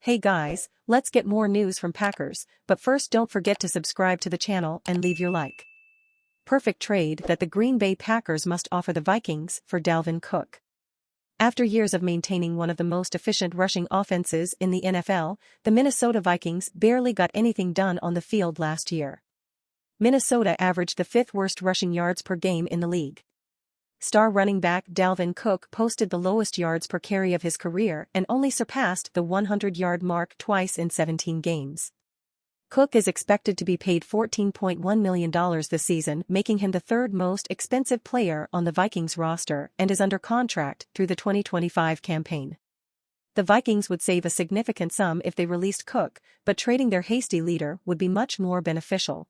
Hey guys, let's get more news from Packers, but first don't forget to subscribe to the channel and leave your like. Perfect trade that the Green Bay Packers must offer the Vikings for Dalvin Cook. After years of maintaining one of the most efficient rushing offenses in the NFL, the Minnesota Vikings barely got anything done on the field last year. Minnesota averaged the fifth worst rushing yards per game in the league. Star running back Dalvin Cook posted the lowest yards per carry of his career and only surpassed the 100-yard mark twice in 17 games. Cook is expected to be paid $14.1 million this season, making him the third most expensive player on the Vikings roster and is under contract through the 2025 campaign. The Vikings would save a significant sum if they released Cook, but trading their hasty leader would be much more beneficial.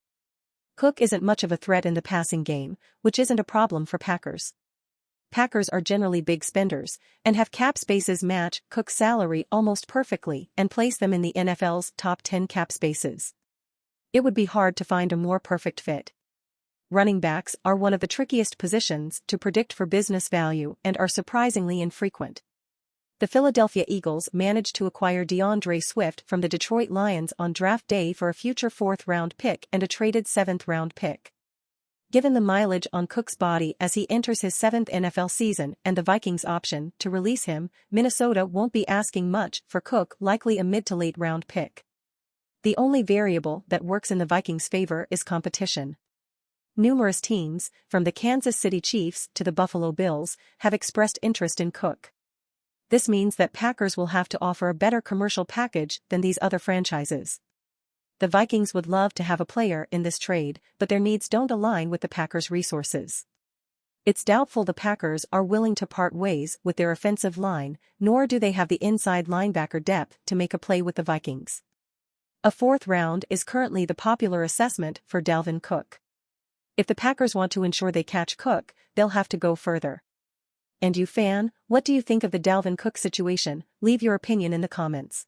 Cook isn't much of a threat in the passing game, which isn't a problem for Packers. Packers are generally big spenders, and have cap spaces match Cook's salary almost perfectly and place them in the NFL's top 10 cap spaces. It would be hard to find a more perfect fit. Running backs are one of the trickiest positions to predict for business value and are surprisingly infrequent. The Philadelphia Eagles managed to acquire DeAndre Swift from the Detroit Lions on draft day for a future fourth-round pick and a traded seventh-round pick. Given the mileage on Cook's body as he enters his seventh NFL season and the Vikings' option to release him, Minnesota won't be asking much for Cook, likely a mid to late round pick. The only variable that works in the Vikings' favor is competition. Numerous teams, from the Kansas City Chiefs to the Buffalo Bills, have expressed interest in Cook. This means that Packers will have to offer a better commercial package than these other franchises. The Vikings would love to have a player in this trade, but their needs don't align with the Packers' resources. It's doubtful the Packers are willing to part ways with their offensive line, nor do they have the inside linebacker depth to make a play with the Vikings. A fourth round is currently the popular assessment for Dalvin Cook. If the Packers want to ensure they catch Cook, they'll have to go further. And you fan, what do you think of the Dalvin Cook situation? Leave your opinion in the comments.